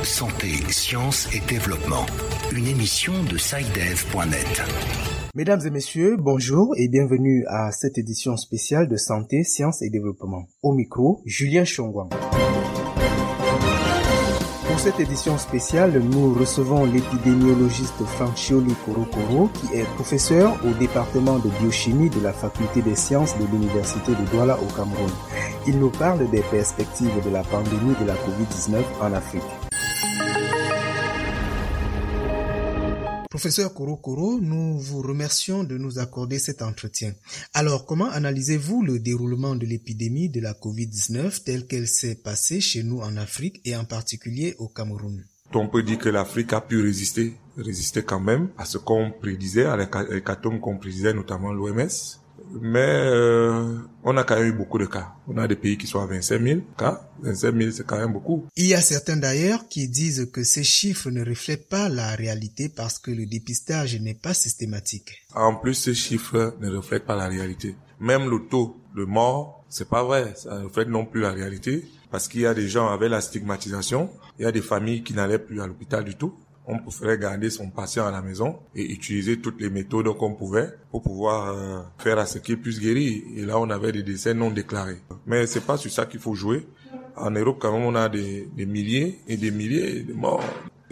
Santé, sciences et développement. Une émission de SciDev.net. Mesdames et messieurs, bonjour et bienvenue à cette édition spéciale de Santé, sciences et développement. Au micro, Julien Chongwang. Pour cette édition spéciale, nous recevons l'épidémiologiste Franchioli Korokoro, qui est professeur au département de biochimie de la faculté des sciences de l'université de Douala au Cameroun. Il nous parle des perspectives de la pandémie de la COVID-19 en Afrique. Professeur Korokoro, nous vous remercions de nous accorder cet entretien. Alors, comment analysez-vous le déroulement de l'épidémie de la COVID-19 telle qu'elle s'est passée chez nous en Afrique et en particulier au Cameroun? On peut dire que l'Afrique a pu résister quand même à ce qu'on prédisait, à l'hécatombe qu'on prédisait, notamment l'OMS. Mais on a quand même eu beaucoup de cas. On a des pays qui sont à 25 000 cas. 25 000, c'est quand même beaucoup. Il y a certains d'ailleurs qui disent que ces chiffres ne reflètent pas la réalité parce que le dépistage n'est pas systématique. En plus, ces chiffres ne reflètent pas la réalité. Même le taux de mort, c'est pas vrai. Ça ne reflète non plus la réalité parce qu'il y a des gens avec la stigmatisation. Il y a des familles qui n'allaient plus à l'hôpital du tout. On préférait garder son patient à la maison et utiliser toutes les méthodes qu'on pouvait pour pouvoir faire à ce qu'il puisse guérir. Et là, on avait des décès non déclarés. Mais c'est pas sur ça qu'il faut jouer. En Europe, quand même, on a des milliers et des milliers de morts.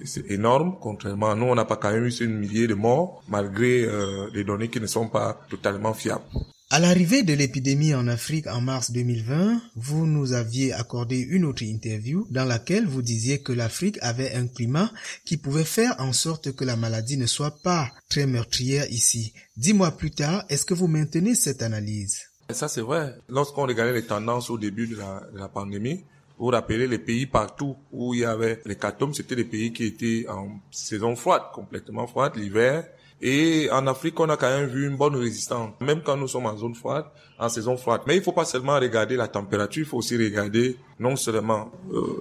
C'est énorme. Contrairement à nous, on n'a pas quand même eu ces milliers de morts, malgré les données qui ne sont pas totalement fiables. À l'arrivée de l'épidémie en Afrique en mars 2020, vous nous aviez accordé une autre interview dans laquelle vous disiez que l'Afrique avait un climat qui pouvait faire en sorte que la maladie ne soit pas très meurtrière ici. 10 mois plus tard, est-ce que vous maintenez cette analyse? Ça, c'est vrai. Lorsqu'on regardait les tendances au début de la pandémie, vous vous rappelez, les pays partout où il y avait l'hécatombe, c'était des pays qui étaient en saison froide, complètement froide, l'hiver. Et en Afrique, on a quand même vu une bonne résistance, même quand nous sommes en zone froide, en saison froide. Mais il faut pas seulement regarder la température, il faut aussi regarder non seulement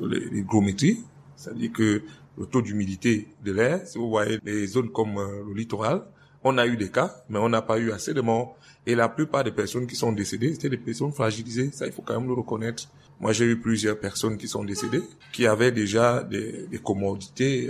l'hygrométrie, c'est-à-dire que le taux d'humidité de l'air. Si vous voyez les zones comme le littoral, on a eu des cas, mais on n'a pas eu assez de morts. Et la plupart des personnes qui sont décédées, c'était des personnes fragilisées. Ça, il faut quand même le reconnaître. Moi, j'ai eu plusieurs personnes qui sont décédées, qui avaient déjà des comorbidités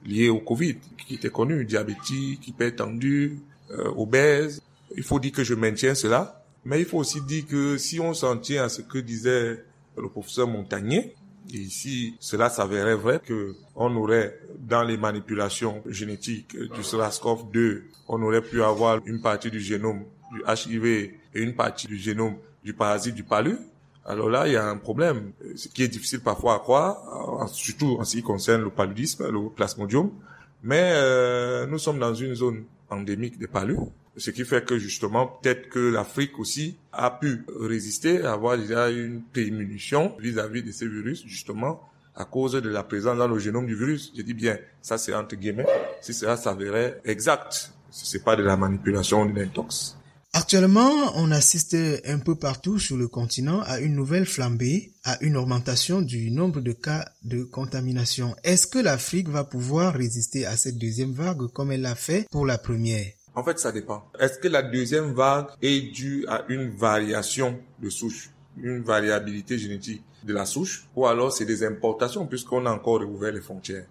liées au Covid, qui étaient connues, diabétiques, hypertendus, obèses. Il faut dire que je maintiens cela, mais il faut aussi dire que si on s'en tient à ce que disait le professeur Montagnier, et si cela s'avérait vrai, que on aurait, dans les manipulations génétiques du SARS-CoV-2, on aurait pu avoir une partie du génome du HIV et une partie du génome du parasite du palu, alors là, il y a un problème, ce qui est difficile parfois à croire, surtout en ce qui concerne le paludisme, le plasmodium. Mais nous sommes dans une zone endémique des palus, ce qui fait que justement, peut-être que l'Afrique aussi a pu résister, avoir déjà une prémunition vis-à-vis de ces virus, justement, à cause de la présence dans le génome du virus. Je dis bien, ça c'est entre guillemets, si cela s'avérait exact, si c'est pas de la manipulation ou de l'intox. Actuellement, on assiste un peu partout sur le continent à une nouvelle flambée, à une augmentation du nombre de cas de contamination. Est-ce que l'Afrique va pouvoir résister à cette deuxième vague comme elle l'a fait pour la première? En fait, ça dépend. Est-ce que la deuxième vague est due à une variation de souche, une variabilité génétique de la souche, ou alors c'est des importations puisqu'on a encore réouvert les frontières?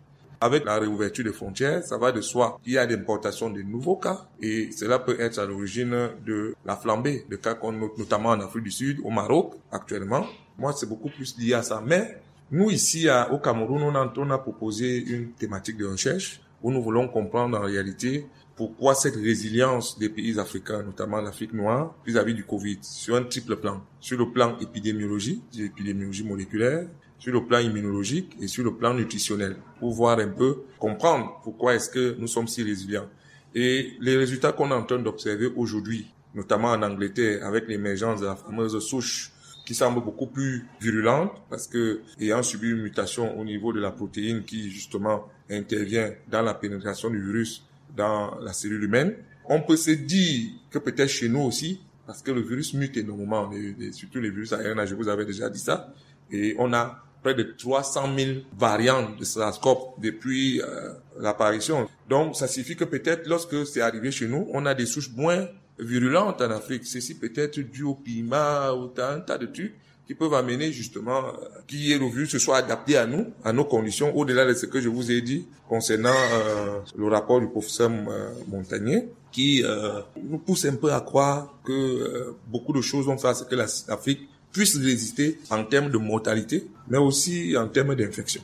Avec la réouverture des frontières, ça va de soi qu'il y a l'importation de nouveaux cas et cela peut être à l'origine de la flambée de cas qu'on note notamment en Afrique du Sud, au Maroc actuellement. Moi, c'est beaucoup plus lié à ça. Mais nous, ici au Cameroun, on a proposé une thématique de recherche où nous voulons comprendre en réalité pourquoi cette résilience des pays africains, notamment l'Afrique noire, vis-à-vis du Covid, sur un triple plan. Sur le plan épidémiologie moléculaire, sur le plan immunologique et sur le plan nutritionnel, pour voir un peu, comprendre pourquoi est-ce que nous sommes si résilients. Et les résultats qu'on est en train d'observer aujourd'hui, notamment en Angleterre, avec l'émergence de la fameuse souche qui semble beaucoup plus virulente, parce que ayant subi une mutation au niveau de la protéine qui justement intervient dans la pénétration du virus dans la cellule humaine, on peut se dire que peut-être chez nous aussi, parce que le virus mute énormément, surtout les virus ARN, je vous avais déjà dit ça, et on a près de 300 000 variantes de SARS-CoV depuis l'apparition. Donc, ça signifie que peut-être lorsque c'est arrivé chez nous, on a des souches moins virulentes en Afrique. Ceci peut être dû au climat ou un tas de trucs qui peuvent amener justement qui le virus se soit adapté à nous, à nos conditions, au-delà de ce que je vous ai dit concernant le rapport du professeur Montagnier, qui nous pousse un peu à croire que beaucoup de choses vont faire ce que l'Afrique puisse résister en termes de mortalité, mais aussi en termes d'infection.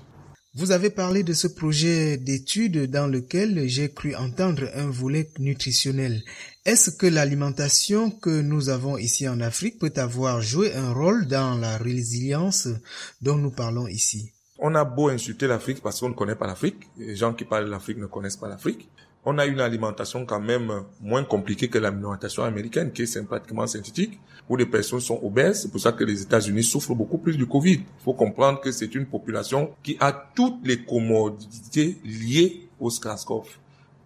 Vous avez parlé de ce projet d'étude dans lequel j'ai cru entendre un volet nutritionnel. Est-ce que l'alimentation que nous avons ici en Afrique peut avoir joué un rôle dans la résilience dont nous parlons ici? On a beau insulter l'Afrique parce qu'on ne connaît pas l'Afrique. Les gens qui parlent de l'Afrique ne connaissent pas l'Afrique. On a une alimentation quand même moins compliquée que l'alimentation américaine, qui est pratiquement synthétique, où les personnes sont obèses. C'est pour ça que les États-Unis souffrent beaucoup plus du Covid. Il faut comprendre que c'est une population qui a toutes les comorbidités liées au SARS-CoV.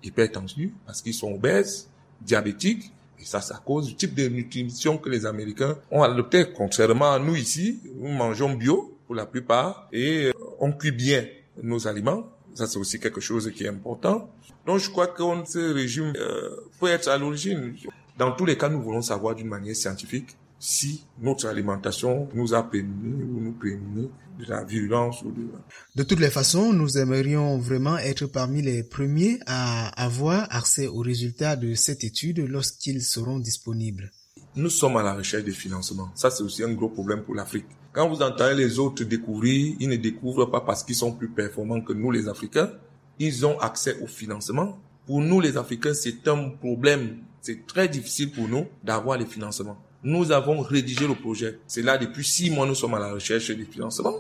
Hypertendus, parce qu'ils sont obèses, diabétiques, et ça, c'est à cause du type de nutrition que les Américains ont adopté. Contrairement à nous ici, nous mangeons bio pour la plupart, et on cuit bien nos aliments. Ça, c'est aussi quelque chose qui est important. Donc, je crois que ce régime peut être à l'origine. Dans tous les cas, nous voulons savoir d'une manière scientifique si notre alimentation nous a prémunés ou nous prémunés de la virulence. De toutes les façons, nous aimerions vraiment être parmi les premiers à avoir accès aux résultats de cette étude lorsqu'ils seront disponibles. Nous sommes à la recherche des financements. Ça, c'est aussi un gros problème pour l'Afrique. Quand vous entendez les autres découvrir, ils ne découvrent pas parce qu'ils sont plus performants que nous, les Africains. Ils ont accès au financement. Pour nous, les Africains, c'est un problème. C'est très difficile pour nous d'avoir les financements. Nous avons rédigé le projet. C'est là, depuis 6 mois, nous sommes à la recherche des financements.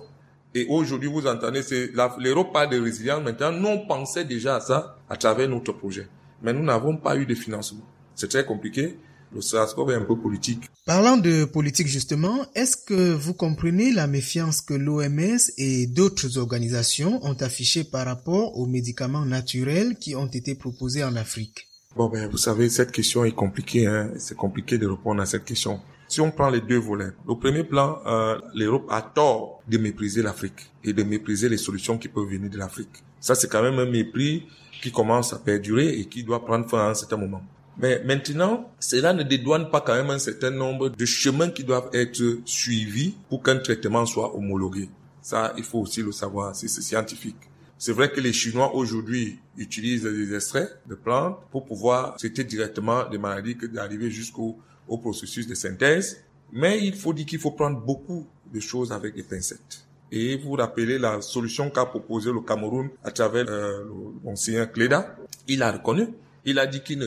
Et aujourd'hui, vous entendez, l'Europe parle de résilience. Maintenant, nous, on pensait déjà à ça à travers notre projet. Mais nous n'avons pas eu de financement. C'est très compliqué. Le SARS-CoV est un peu politique. Parlant de politique justement, est-ce que vous comprenez la méfiance que l'OMS et d'autres organisations ont affichée par rapport aux médicaments naturels qui ont été proposés en Afrique? Vous savez, cette question est compliquée. C'est compliqué de répondre à cette question. Si on prend les deux volets, au premier plan, l'Europe a tort de mépriser l'Afrique et de mépriser les solutions qui peuvent venir de l'Afrique. Ça, c'est quand même un mépris qui commence à perdurer et qui doit prendre fin à un certain moment. Mais maintenant, cela ne dédouane pas quand même un certain nombre de chemins qui doivent être suivis pour qu'un traitement soit homologué. Ça, il faut aussi le savoir, c'est scientifique. C'est vrai que les Chinois aujourd'hui utilisent des extraits de plantes pour pouvoir traiter directement des maladies que d'arriver jusqu'au processus de synthèse. Mais il faut dire qu'il faut prendre beaucoup de choses avec des pincettes. Et vous vous rappelez la solution qu'a proposée le Cameroun à travers le monseigneur Cléda. Il a reconnu. Il a dit qu'il ne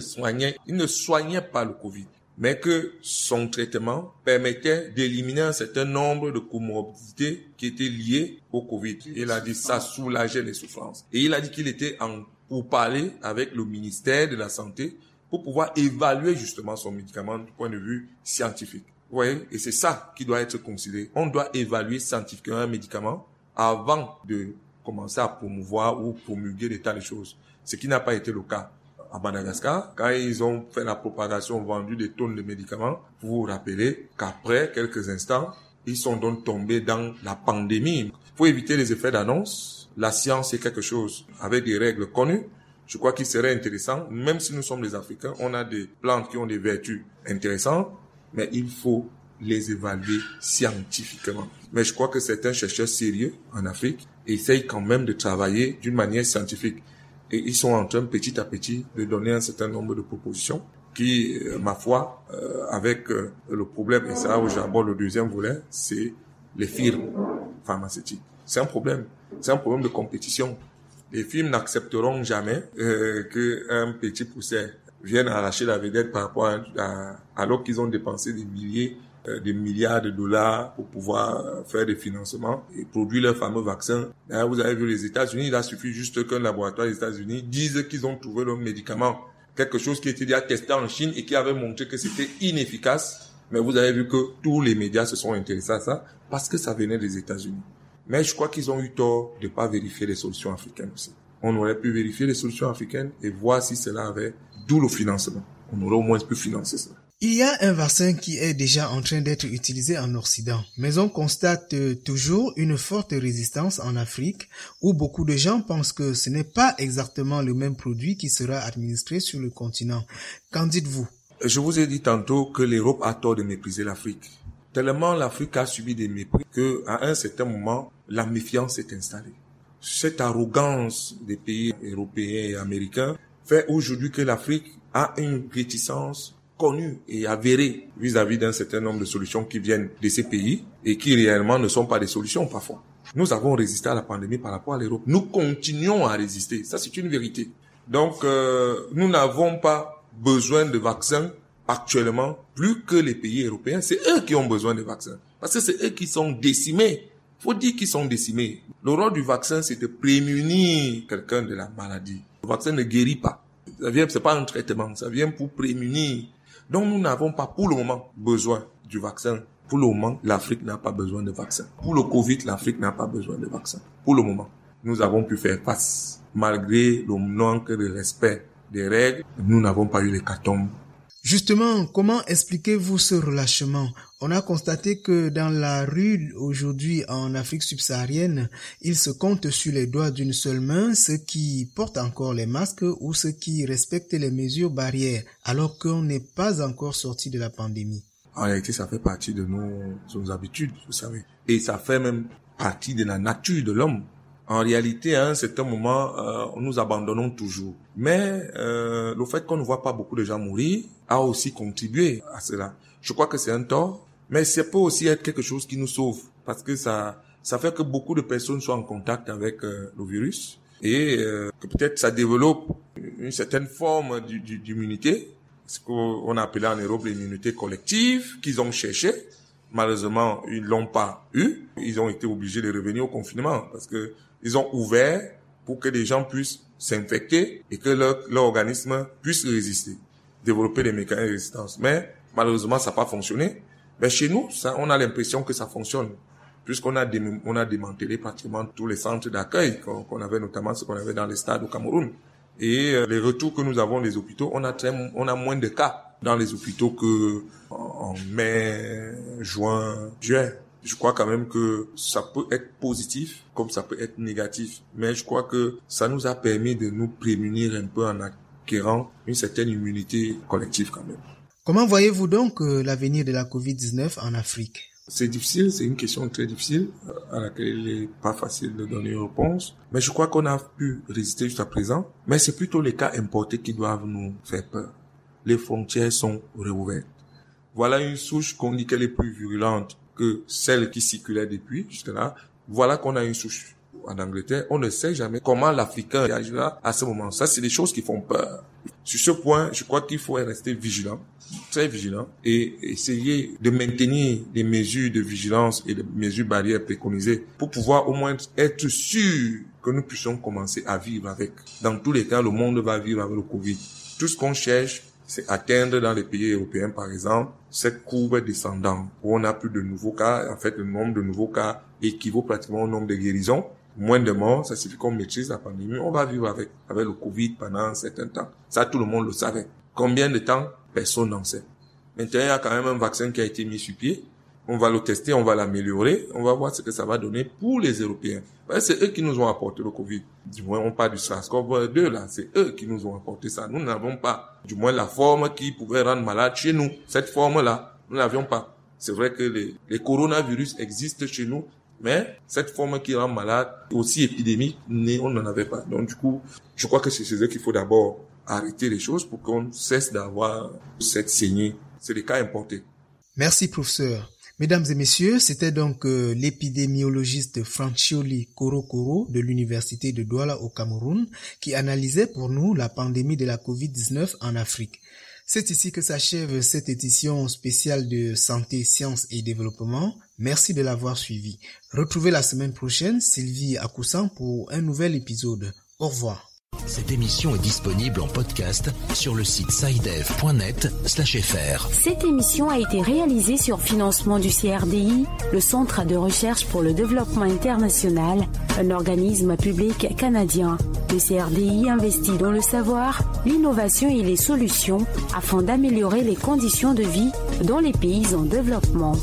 soignait pas le Covid, mais que son traitement permettait d'éliminer un certain nombre de comorbidités qui étaient liées au Covid. Il a dit ça soulageait les souffrances. Et il a dit qu'il était pour parler avec le ministère de la Santé pour pouvoir évaluer justement son médicament du point de vue scientifique. Vous voyez? Et c'est ça qui doit être considéré. On doit évaluer scientifiquement un médicament avant de commencer à promouvoir ou promulguer des tas de choses. Ce qui n'a pas été le cas à Madagascar, quand ils ont fait la propagation, vendu des tonnes de médicaments, vous vous rappelez qu'après quelques instants, ils sont donc tombés dans la pandémie. Pour éviter les effets d'annonce, la science est quelque chose avec des règles connues. Je crois qu'il serait intéressant, même si nous sommes les Africains, on a des plantes qui ont des vertus intéressantes, mais il faut les évaluer scientifiquement. Mais je crois que certains chercheurs sérieux en Afrique essayent quand même de travailler d'une manière scientifique. Et ils sont en train, petit à petit, de donner un certain nombre de propositions qui, ma foi, avec le problème, et c'est là où j'aborde le deuxième volet, c'est les firmes pharmaceutiques. C'est un problème. C'est un problème de compétition. Les firmes n'accepteront jamais qu'un petit pousseur vienne arracher la vedette par rapport alors qu'ils ont dépensé des milliards de dollars pour pouvoir faire des financements et produire leur fameux vaccin. Là, vous avez vu les États-Unis, il a suffi juste qu'un laboratoire des États-Unis dise qu'ils ont trouvé leur médicament, quelque chose qui était déjà testé en Chine et qui avait montré que c'était inefficace. Mais vous avez vu que tous les médias se sont intéressés à ça parce que ça venait des États-Unis. Mais je crois qu'ils ont eu tort de pas vérifier les solutions africaines aussi. On aurait pu vérifier les solutions africaines et voir si cela avait, d'où le financement. On aurait au moins pu financer ça. Il y a un vaccin qui est déjà en train d'être utilisé en Occident, mais on constate toujours une forte résistance en Afrique où beaucoup de gens pensent que ce n'est pas exactement le même produit qui sera administré sur le continent. Qu'en dites-vous? Je vous ai dit tantôt que l'Europe a tort de mépriser l'Afrique. Tellement l'Afrique a subi des mépris qu'à un certain moment, la méfiance s'est installée. Cette arrogance des pays européens et américains fait aujourd'hui que l'Afrique a une réticence connue et avérée vis-à-vis d'un certain nombre de solutions qui viennent de ces pays et qui réellement ne sont pas des solutions parfois. Nous avons résisté à la pandémie par rapport à l'Europe. Nous continuons à résister. Ça, c'est une vérité. Donc, nous n'avons pas besoin de vaccins actuellement plus que les pays européens. C'est eux qui ont besoin de vaccins. Parce que c'est eux qui sont décimés. Faut dire qu'ils sont décimés. Le rôle du vaccin, c'est de prémunir quelqu'un de la maladie. Le vaccin ne guérit pas. C'est pas un traitement. Ça vient pour prémunir. Donc, nous n'avons pas pour le moment besoin du vaccin. Pour le moment, l'Afrique n'a pas besoin de vaccin. Pour le Covid, l'Afrique n'a pas besoin de vaccin. Pour le moment, nous avons pu faire face. Malgré le manque de respect des règles, nous n'avons pas eu l'hécatombe. Justement, comment expliquez-vous ce relâchement? On a constaté que dans la rue aujourd'hui en Afrique subsaharienne, il se compte sur les doigts d'une seule main ceux qui portent encore les masques ou ceux qui respectent les mesures barrières, alors qu'on n'est pas encore sorti de la pandémie. En réalité, ça fait partie de nos habitudes, vous savez. Et ça fait même partie de la nature de l'homme. En réalité, à un certain moment, nous abandonnons toujours. Mais le fait qu'on ne voit pas beaucoup de gens mourir a aussi contribué à cela. Je crois que c'est un tort, mais ça peut aussi être quelque chose qui nous sauve. Parce que ça fait que beaucoup de personnes soient en contact avec le virus et que peut-être ça développe une certaine forme d'immunité. Ce qu'on a appelé en Europe l'immunité collective, qu'ils ont cherché. Malheureusement, ils l'ont pas eu. Ils ont été obligés de revenir au confinement parce que ils ont ouvert pour que les gens puissent s'infecter et que leur organisme puisse résister, développer des mécanismes de résistance. Mais malheureusement, ça n'a pas fonctionné. Mais chez nous, on a l'impression que ça fonctionne, puisqu'on a démantelé pratiquement tous les centres d'accueil qu'on avait, notamment ce qu'on avait dans les stades au Cameroun. Et les retours que nous avons des hôpitaux, on a moins de cas dans les hôpitaux que en mai, juin, juillet. Je crois quand même que ça peut être positif comme ça peut être négatif. Mais je crois que ça nous a permis de nous prémunir un peu en acquérant une certaine immunité collective quand même. Comment voyez-vous donc l'avenir de la Covid-19 en Afrique? C'est difficile, c'est une question très difficile à laquelle il n'est pas facile de donner une réponse. Mais je crois qu'on a pu résister jusqu'à présent. Mais c'est plutôt les cas importés qui doivent nous faire peur. Les frontières sont réouvertes. Voilà une souche qu'on dit qu'elle est plus virulente que celle qui circulait depuis jusque-là. Voilà qu'on a une souche en Angleterre. On ne sait jamais comment l'Africain réagira à ce moment. Ça, c'est des choses qui font peur. Sur ce point, je crois qu'il faut rester vigilant, très vigilant, et essayer de maintenir les mesures de vigilance et les mesures barrières préconisées pour pouvoir au moins être sûr que nous puissions commencer à vivre avec. Dans tous les cas, le monde va vivre avec le Covid. Tout ce qu'on cherche, c'est atteindre dans les pays européens, par exemple, cette courbe descendante où on a plus de nouveaux cas. En fait, le nombre de nouveaux cas équivaut pratiquement au nombre de guérisons. Moins de morts, ça suffit qu'on maîtrise la pandémie. On va vivre avec le Covid pendant un certain temps. Ça, tout le monde le savait. Combien de temps? Personne n'en sait. Maintenant, il y a quand même un vaccin qui a été mis sur pied. On va le tester, on va l'améliorer. On va voir ce que ça va donner pour les Européens. C'est eux qui nous ont apporté le Covid. Du moins, on parle du SARS-CoV-2 là. C'est eux qui nous ont apporté ça. Nous n'avons pas, du moins, la forme qui pouvait rendre malade chez nous. Cette forme-là, nous n'avions pas. C'est vrai que les coronavirus existent chez nous. Mais cette forme qui rend malade, aussi épidémique, on n'en avait pas. Donc du coup, je crois que c'est chez eux qu'il faut d'abord arrêter les choses pour qu'on cesse d'avoir cette saignée. C'est des cas importés. Merci, professeur. Mesdames et messieurs, c'était donc l'épidémiologiste Franchioli Korokoro de l'Université de Douala au Cameroun qui analysait pour nous la pandémie de la Covid-19 en Afrique. C'est ici que s'achève cette édition spéciale de Santé, Sciences et Développement. Merci de l'avoir suivi. Retrouvez la semaine prochaine Sylvie Akousan pour un nouvel épisode. Au revoir. Cette émission est disponible en podcast sur le site sidev.net/fr. Cette émission a été réalisée sur financement du CRDI, le Centre de recherche pour le développement international, un organisme public canadien. Le CRDI investit dans le savoir, l'innovation et les solutions afin d'améliorer les conditions de vie dans les pays en développement.